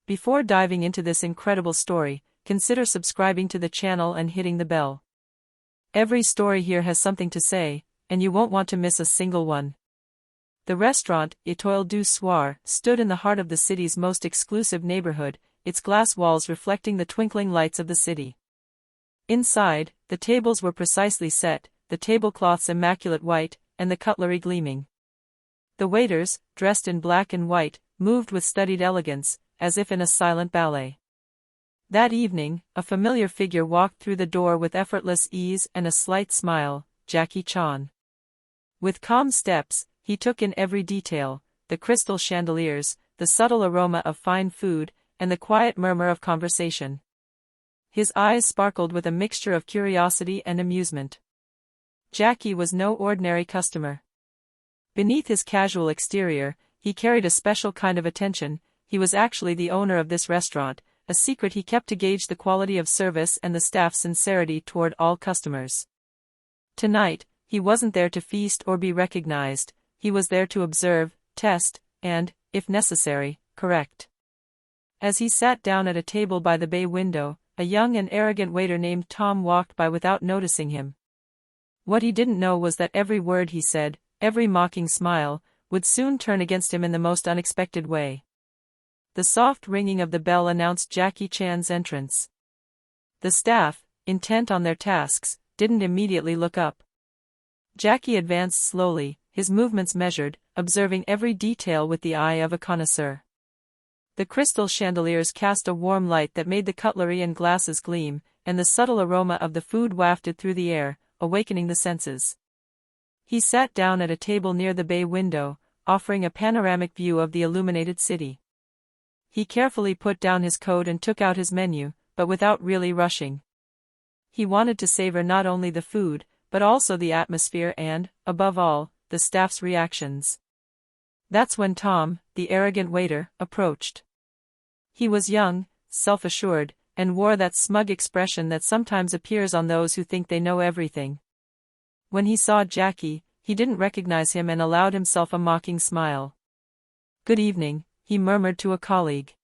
Before diving into this incredible story, consider subscribing to the channel and hitting the bell. Every story here has something to say, and you won't want to miss a single one. The restaurant, Étoile du Soir, stood in the heart of the city's most exclusive neighborhood, its glass walls reflecting the twinkling lights of the city. Inside, the tables were precisely set, the tablecloths immaculate white, and the cutlery gleaming. The waiters, dressed in black and white, moved with studied elegance, as if in a silent ballet. That evening, a familiar figure walked through the door with effortless ease and a slight smile, Jackie Chan. With calm steps, he took in every detail, the crystal chandeliers, the subtle aroma of fine food, and the quiet murmur of conversation. His eyes sparkled with a mixture of curiosity and amusement. Jackie was no ordinary customer. Beneath his casual exterior, he carried a special kind of attention. He was actually the owner of this restaurant, a secret he kept to gauge the quality of service and the staff's sincerity toward all customers. Tonight, he wasn't there to feast or be recognized, he was there to observe, test, and, if necessary, correct. As he sat down at a table by the bay window, a young and arrogant waiter named Tom walked by without noticing him. What he didn't know was that every word he said, every mocking smile, would soon turn against him in the most unexpected way. The soft ringing of the bell announced Jackie Chan's entrance. The staff, intent on their tasks, didn't immediately look up. Jackie advanced slowly, his movements measured, observing every detail with the eye of a connoisseur. The crystal chandeliers cast a warm light that made the cutlery and glasses gleam, and the subtle aroma of the food wafted through the air, awakening the senses. He sat down at a table near the bay window, offering a panoramic view of the illuminated city. He carefully put down his coat and took out his menu, but without really rushing. He wanted to savor not only the food, but also the atmosphere and, above all, the staff's reactions. That's when Tom, the arrogant waiter, approached. He was young, self-assured, and wore that smug expression that sometimes appears on those who think they know everything. When he saw Jackie, he didn't recognize him and allowed himself a mocking smile. "Good evening," he murmured to a colleague.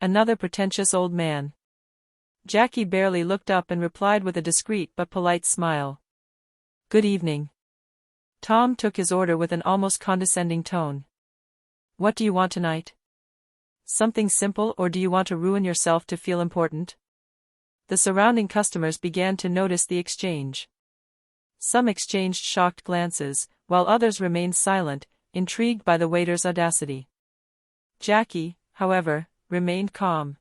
"Another pretentious old man." Jackie barely looked up and replied with a discreet but polite smile. "Good evening." Tom took his order with an almost condescending tone. "What do you want tonight? Something simple, or do you want to ruin yourself to feel important?" The surrounding customers began to notice the exchange. Some exchanged shocked glances, while others remained silent, intrigued by the waiter's audacity. Jackie, however, remained calm.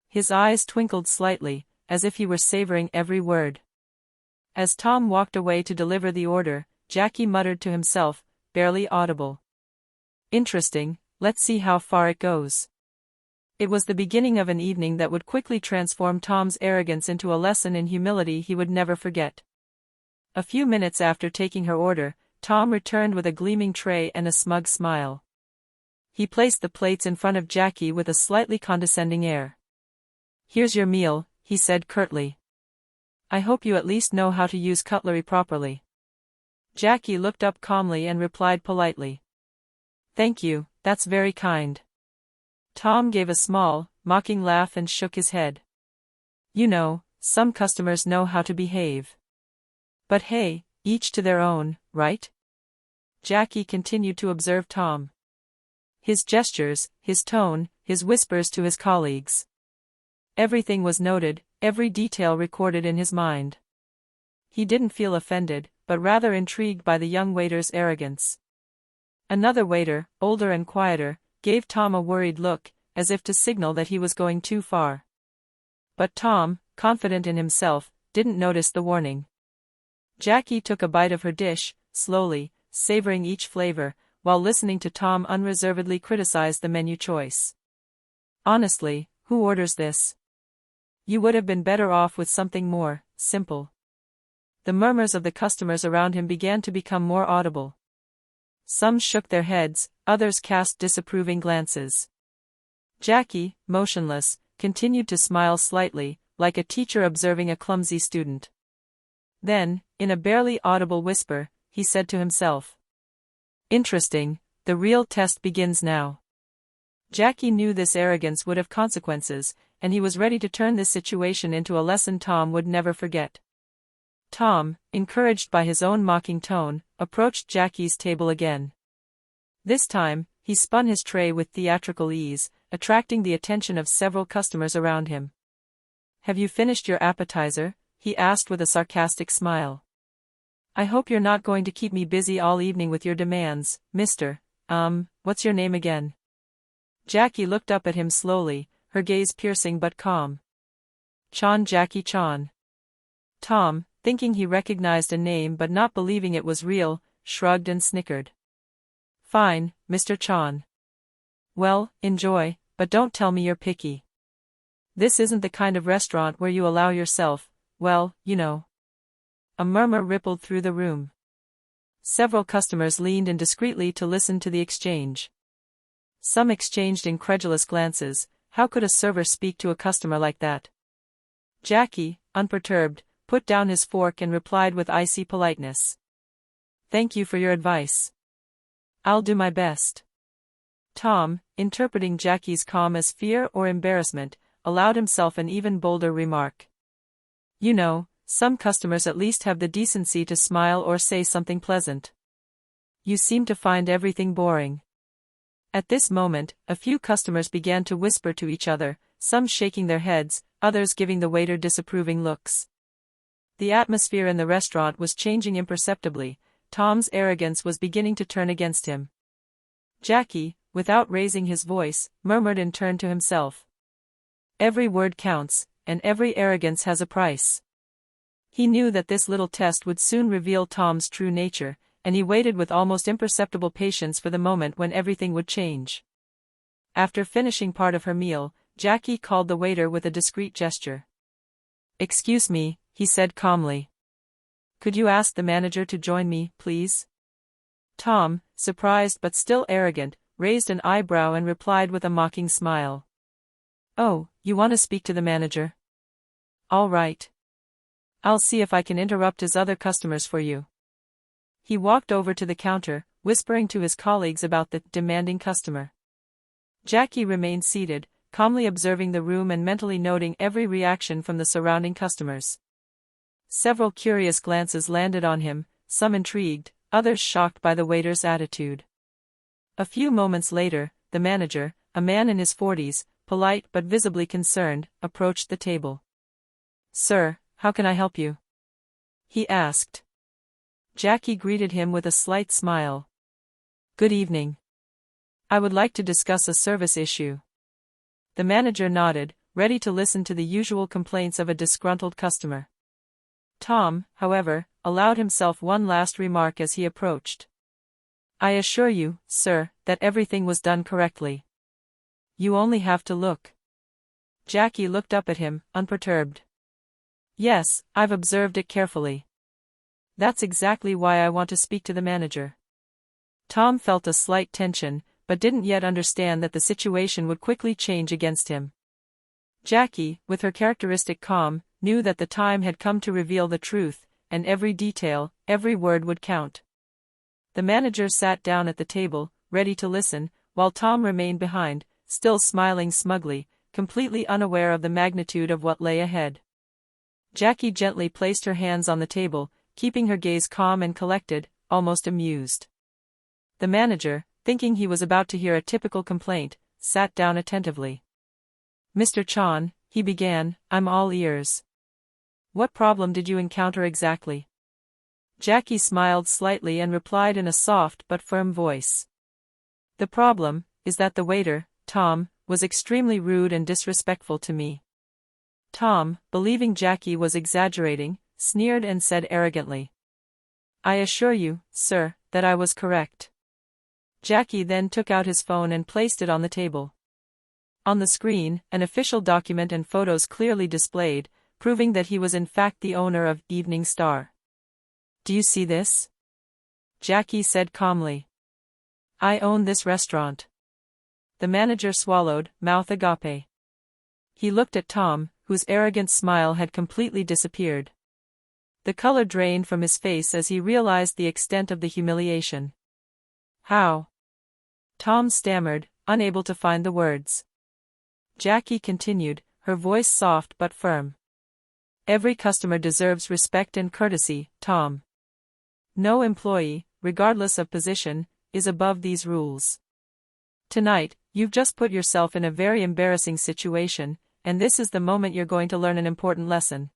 His eyes twinkled slightly, as if he were savoring every word. As Tom walked away to deliver the order, Jackie muttered to himself, barely audible. "Interesting, let's see how far it goes." It was the beginning of an evening that would quickly transform Tom's arrogance into a lesson in humility he would never forget. A few minutes after taking her order, Tom returned with a gleaming tray and a smug smile. He placed the plates in front of Jackie with a slightly condescending air. "Here's your meal," he said curtly. "I hope you at least know how to use cutlery properly." Jackie looked up calmly and replied politely. "Thank you, that's very kind." Tom gave a small, mocking laugh and shook his head. "You know, some customers know how to behave. But hey, each to their own, right?" Jackie continued to observe Tom. His gestures, his tone, his whispers to his colleagues. Everything was noted, every detail recorded in his mind. He didn't feel offended, but rather intrigued by the young waiter's arrogance. Another waiter, older and quieter, gave Tom a worried look, as if to signal that he was going too far. But Tom, confident in himself, didn't notice the warning. Jackie took a bite of her dish, slowly, savoring each flavor, while listening to Tom unreservedly criticize the menu choice. "Honestly, who orders this? You would have been better off with something more simple." The murmurs of the customers around him began to become more audible. Some shook their heads, others cast disapproving glances. Jackie, motionless, continued to smile slightly, like a teacher observing a clumsy student. Then, in a barely audible whisper, he said to himself, "Interesting, the real test begins now." Jackie knew this arrogance would have consequences, and he was ready to turn this situation into a lesson Tom would never forget. Tom, encouraged by his own mocking tone, approached Jackie's table again. This time, he spun his tray with theatrical ease, attracting the attention of several customers around him. "Have you finished your appetizer?" he asked with a sarcastic smile. "I hope you're not going to keep me busy all evening with your demands, Mr. What's your name again?" Jackie looked up at him slowly, her gaze piercing but calm. "Chan, Jackie Chan." Tom, thinking he recognized a name but not believing it was real, shrugged and snickered. "Fine, Mr. Chan. Well, enjoy, but don't tell me you're picky. This isn't the kind of restaurant where you allow yourself, well, you know." A murmur rippled through the room. Several customers leaned in discreetly to listen to the exchange. Some exchanged incredulous glances. How could a server speak to a customer like that? Jackie, unperturbed, put down his fork and replied with icy politeness. "Thank you for your advice. I'll do my best." Tom, interpreting Jackie's calm as fear or embarrassment, allowed himself an even bolder remark. "You know, some customers at least have the decency to smile or say something pleasant. You seem to find everything boring." At this moment, a few customers began to whisper to each other, some shaking their heads, others giving the waiter disapproving looks. The atmosphere in the restaurant was changing imperceptibly. Tom's arrogance was beginning to turn against him. Jackie, without raising his voice, murmured and turned to himself. "Every word counts, and every arrogance has a price." He knew that this little test would soon reveal Tom's true nature, and he waited with almost imperceptible patience for the moment when everything would change. After finishing part of her meal, Jackie called the waiter with a discreet gesture. "Excuse me," he said calmly. "Could you ask the manager to join me, please?" Tom, surprised but still arrogant, raised an eyebrow and replied with a mocking smile. "Oh, you want to speak to the manager? All right. I'll see if I can interrupt his other customers for you." He walked over to the counter, whispering to his colleagues about the demanding customer. Jackie remained seated, calmly observing the room and mentally noting every reaction from the surrounding customers. Several curious glances landed on him, some intrigued, others shocked by the waiter's attitude. A few moments later, the manager, a man in his 40s, polite but visibly concerned, approached the table. "Sir, how can I help you?" he asked. Jackie greeted him with a slight smile. "Good evening. I would like to discuss a service issue." The manager nodded, ready to listen to the usual complaints of a disgruntled customer. Tom, however, allowed himself one last remark as he approached. "I assure you, sir, that everything was done correctly. You only have to look." Jackie looked up at him, unperturbed. "Yes, I've observed it carefully. That's exactly why I want to speak to the manager." Tom felt a slight tension, but didn't yet understand that the situation would quickly change against him. Jackie, with her characteristic calm, knew that the time had come to reveal the truth, and every detail, every word would count. The manager sat down at the table, ready to listen, while Tom remained behind, still smiling smugly, completely unaware of the magnitude of what lay ahead. Jackie gently placed her hands on the table, keeping her gaze calm and collected, almost amused. The manager, thinking he was about to hear a typical complaint, sat down attentively. "Mr. Chan," he began, "I'm all ears. What problem did you encounter exactly?" Jackie smiled slightly and replied in a soft but firm voice. "The problem is that the waiter, Tom, was extremely rude and disrespectful to me." Tom, believing Jackie was exaggerating, sneered and said arrogantly, "I assure you, sir, that I was correct." Jackie then took out his phone and placed it on the table. On the screen, an official document and photos clearly displayed, proving that he was in fact the owner of Evening Star. "Do you see this?" Jackie said calmly. "I own this restaurant." The manager swallowed, mouth agape. He looked at Tom, whose arrogant smile had completely disappeared. The color drained from his face as he realized the extent of the humiliation. "How?" Tom stammered, unable to find the words. Jackie continued, her voice soft but firm. Every customer deserves respect and courtesy, Tom. No employee, regardless of position, is above these rules. Tonight, you've just put yourself in a very embarrassing situation, and this is the moment you're going to learn an important lesson.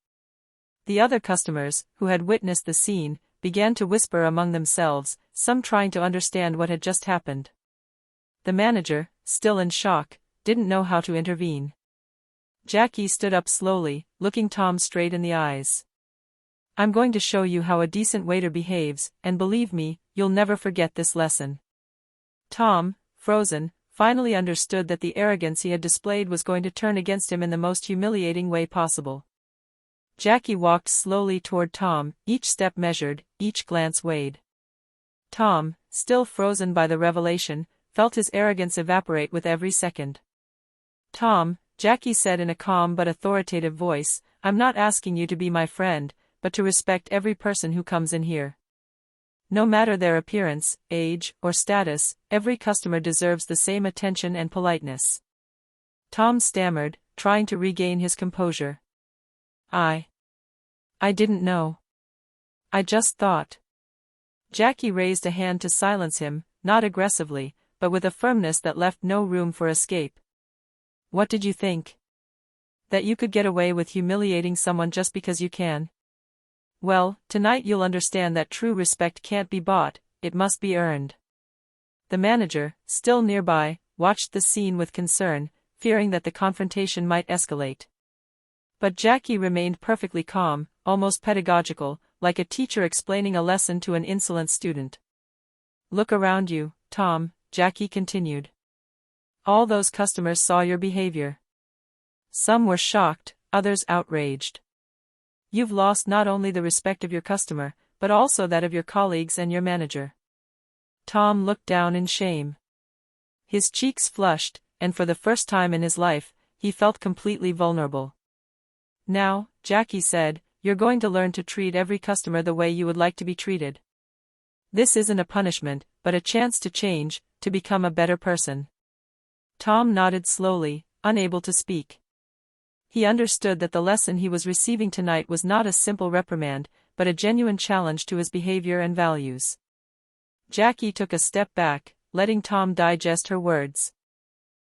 The other customers, who had witnessed the scene, began to whisper among themselves, some trying to understand what had just happened. The manager, still in shock, didn't know how to intervene. Jackie stood up slowly, looking Tom straight in the eyes. I'm going to show you how a decent waiter behaves, and believe me, you'll never forget this lesson. Tom, frozen, finally understood that the arrogance he had displayed was going to turn against him in the most humiliating way possible. Jackie walked slowly toward Tom, each step measured, each glance weighed. Tom, still frozen by the revelation, felt his arrogance evaporate with every second. Tom, Jackie said in a calm but authoritative voice, I'm not asking you to be my friend, but to respect every person who comes in here. No matter their appearance, age, or status, every customer deserves the same attention and politeness. Tom stammered, trying to regain his composure. I didn't know. I just thought. Jackie raised a hand to silence him, not aggressively, but with a firmness that left no room for escape. What did you think? That you could get away with humiliating someone just because you can? Well, tonight you'll understand that true respect can't be bought, it must be earned. The manager, still nearby, watched the scene with concern, fearing that the confrontation might escalate. But Jackie remained perfectly calm, almost pedagogical, like a teacher explaining a lesson to an insolent student. Look around you, Tom, Jackie continued. All those customers saw your behavior. Some were shocked, others outraged. You've lost not only the respect of your customer, but also that of your colleagues and your manager. Tom looked down in shame. His cheeks flushed, and for the first time in his life, he felt completely vulnerable. Now, Jackie said, you're going to learn to treat every customer the way you would like to be treated. This isn't a punishment, but a chance to change, to become a better person. Tom nodded slowly, unable to speak. He understood that the lesson he was receiving tonight was not a simple reprimand, but a genuine challenge to his behavior and values. Jackie took a step back, letting Tom digest her words.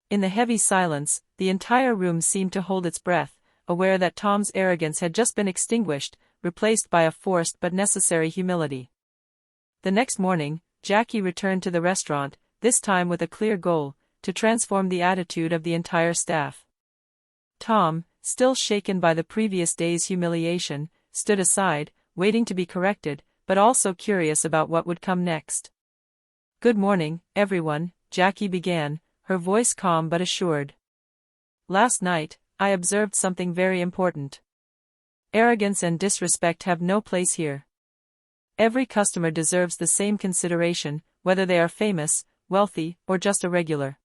In the heavy silence, the entire room seemed to hold its breath, aware that Tom's arrogance had just been extinguished, replaced by a forced but necessary humility. The next morning, Jackie returned to the restaurant, this time with a clear goal, to transform the attitude of the entire staff. Tom, still shaken by the previous day's humiliation, stood aside, waiting to be corrected, but also curious about what would come next. Good morning, everyone, Jackie began, her voice calm but assured. Last night, I observed something very important. Arrogance and disrespect have no place here. Every customer deserves the same consideration, whether they are famous, wealthy, or just a regular.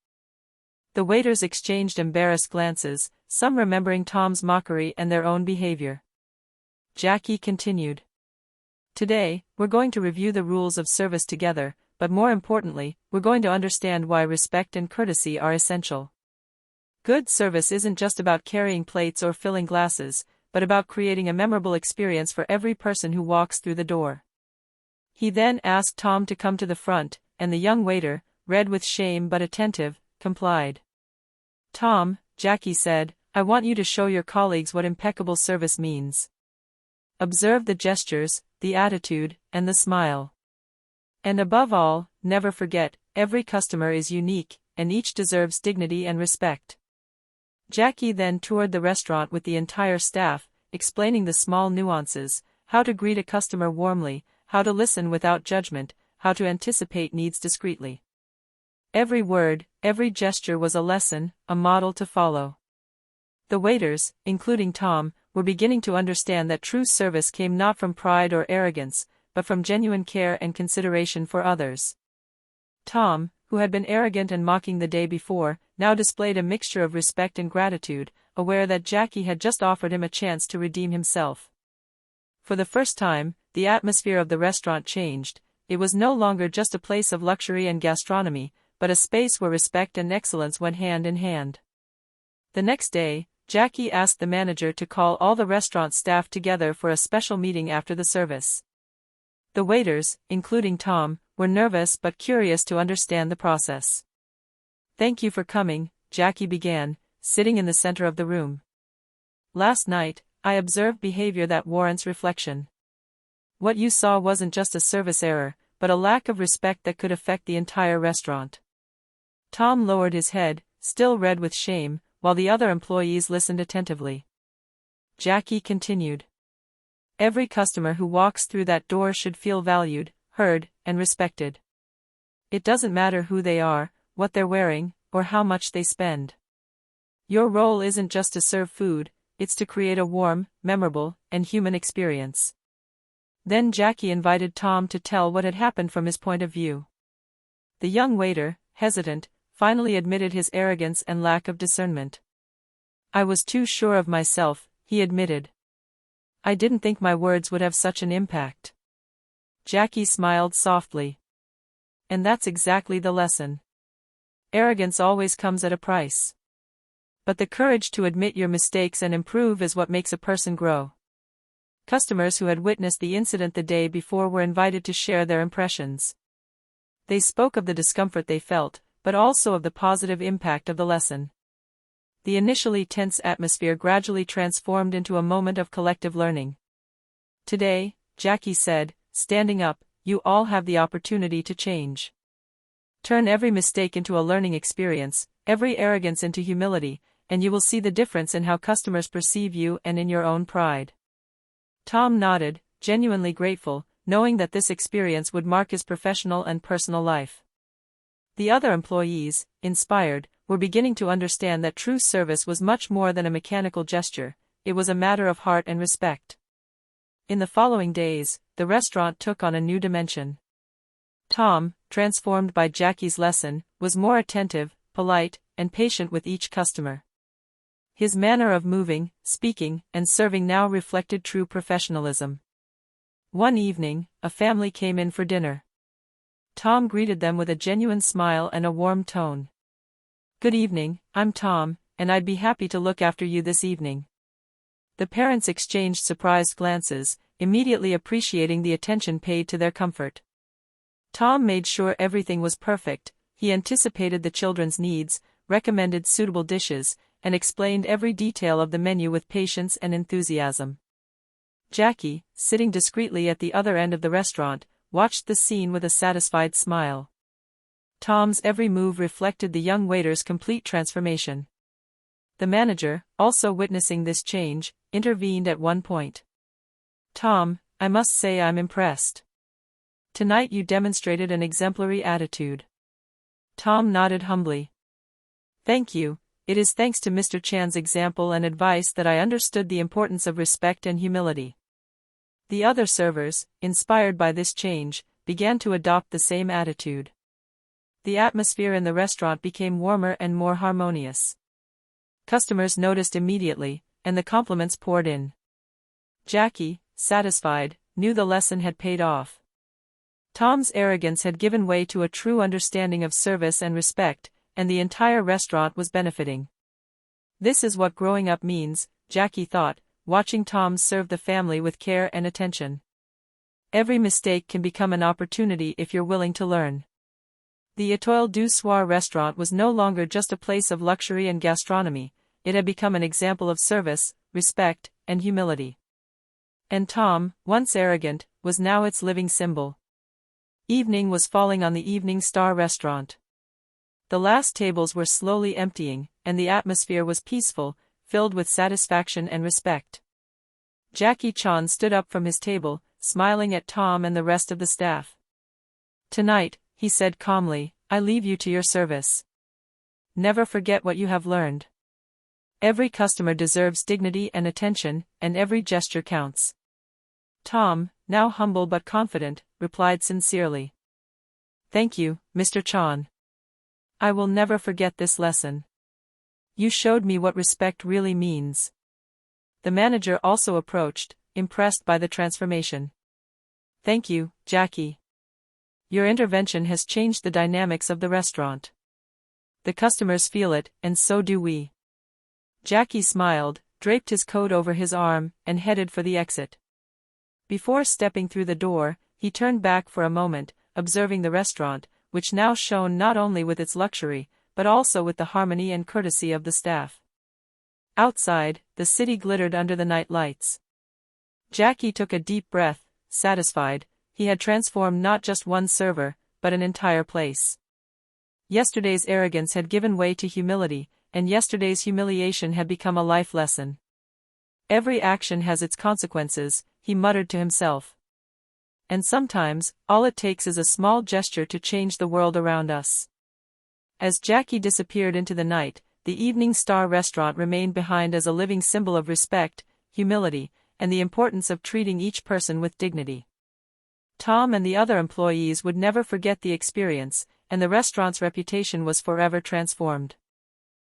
The waiters exchanged embarrassed glances, some remembering Tom's mockery and their own behavior. Jackie continued. Today, we're going to review the rules of service together, but more importantly, we're going to understand why respect and courtesy are essential. Good service isn't just about carrying plates or filling glasses, but about creating a memorable experience for every person who walks through the door. He then asked Tom to come to the front, and the young waiter, red with shame but attentive, complied. Tom, Jackie said, I want you to show your colleagues what impeccable service means. Observe the gestures, the attitude, and the smile. And above all, never forget, every customer is unique, and each deserves dignity and respect. Jackie then toured the restaurant with the entire staff, explaining the small nuances, how to greet a customer warmly, how to listen without judgment, how to anticipate needs discreetly. Every word, every gesture was a lesson, a model to follow. The waiters, including Tom, were beginning to understand that true service came not from pride or arrogance, but from genuine care and consideration for others. Tom, who had been arrogant and mocking the day before, now displayed a mixture of respect and gratitude, aware that Jackie had just offered him a chance to redeem himself. For the first time, the atmosphere of the restaurant changed. It was no longer just a place of luxury and gastronomy, but a space where respect and excellence went hand in hand. The next day, Jackie asked the manager to call all the restaurant staff together for a special meeting after the service. The waiters, including Tom, were nervous but curious to understand the process. "Thank you for coming," Jackie began, sitting in the center of the room. "Last night, I observed behavior that warrants reflection. What you saw wasn't just a service error, but a lack of respect that could affect the entire restaurant." Tom lowered his head, still red with shame, while the other employees listened attentively. Jackie continued. "Every customer who walks through that door should feel valued, heard, and respected. It doesn't matter who they are, what they're wearing, or how much they spend. Your role isn't just to serve food, it's to create a warm, memorable, and human experience." Then Jackie invited Tom to tell what had happened from his point of view. The young waiter, hesitant, finally admitted his arrogance and lack of discernment. "I was too sure of myself," he admitted. "I didn't think my words would have such an impact." Jackie smiled softly. "And that's exactly the lesson. Arrogance always comes at a price. But the courage to admit your mistakes and improve is what makes a person grow." Customers who had witnessed the incident the day before were invited to share their impressions. They spoke of the discomfort they felt, but also of the positive impact of the lesson. The initially tense atmosphere gradually transformed into a moment of collective learning. "Today," Jackie said, standing up, "you all have the opportunity to change. Turn every mistake into a learning experience, every arrogance into humility, and you will see the difference in how customers perceive you and in your own pride." Tom nodded, genuinely grateful, knowing that this experience would mark his professional and personal life. The other employees, inspired, were beginning to understand that true service was much more than a mechanical gesture, it was a matter of heart and respect. In the following days, the restaurant took on a new dimension. Tom, transformed by Jackie's lesson, was more attentive, polite, and patient with each customer. His manner of moving, speaking, and serving now reflected true professionalism. One evening, a family came in for dinner. Tom greeted them with a genuine smile and a warm tone. "Good evening, I'm Tom, and I'd be happy to look after you this evening." The parents exchanged surprised glances, immediately appreciating the attention paid to their comfort. Tom made sure everything was perfect, he anticipated the children's needs, recommended suitable dishes, and explained every detail of the menu with patience and enthusiasm. Jackie, sitting discreetly at the other end of the restaurant, watched the scene with a satisfied smile. Tom's every move reflected the young waiter's complete transformation. The manager, also witnessing this change, intervened at one point. "Tom, I must say I'm impressed. Tonight you demonstrated an exemplary attitude." Tom nodded humbly. "Thank you, it is thanks to Mr. Chan's example and advice that I understood the importance of respect and humility." The other servers, inspired by this change, began to adopt the same attitude. The atmosphere in the restaurant became warmer and more harmonious. Customers noticed immediately, and the compliments poured in. Jackie, satisfied, knew the lesson had paid off. Tom's arrogance had given way to a true understanding of service and respect, and the entire restaurant was benefiting. This is what growing up means, Jackie thought, watching Tom serve the family with care and attention. Every mistake can become an opportunity if you're willing to learn. The Étoile du Soir restaurant was no longer just a place of luxury and gastronomy, it had become an example of service, respect, and humility. And Tom, once arrogant, was now its living symbol. Evening was falling on the Evening Star restaurant. The last tables were slowly emptying, and the atmosphere was peaceful, filled with satisfaction and respect. Jackie Chan stood up from his table, smiling at Tom and the rest of the staff. "Tonight," he said calmly, "I leave you to your service. Never forget what you have learned. Every customer deserves dignity and attention, and every gesture counts." Tom, now humble but confident, replied sincerely. "Thank you, Mr. Chan. I will never forget this lesson. You showed me what respect really means." The manager also approached, impressed by the transformation. "Thank you, Jackie. Your intervention has changed the dynamics of the restaurant. The customers feel it, and so do we." Jackie smiled, draped his coat over his arm, and headed for the exit. Before stepping through the door, he turned back for a moment, observing the restaurant, which now shone not only with its luxury, but also with the harmony and courtesy of the staff. Outside, the city glittered under the night lights. Jackie took a deep breath, satisfied. He had transformed not just one server, but an entire place. Yesterday's arrogance had given way to humility, and yesterday's humiliation had become a life lesson. "Every action has its consequences," he muttered to himself. And sometimes, all it takes is a small gesture to change the world around us. As Jackie disappeared into the night, the Evening Star restaurant remained behind as a living symbol of respect, humility, and the importance of treating each person with dignity. Tom and the other employees would never forget the experience, and the restaurant's reputation was forever transformed.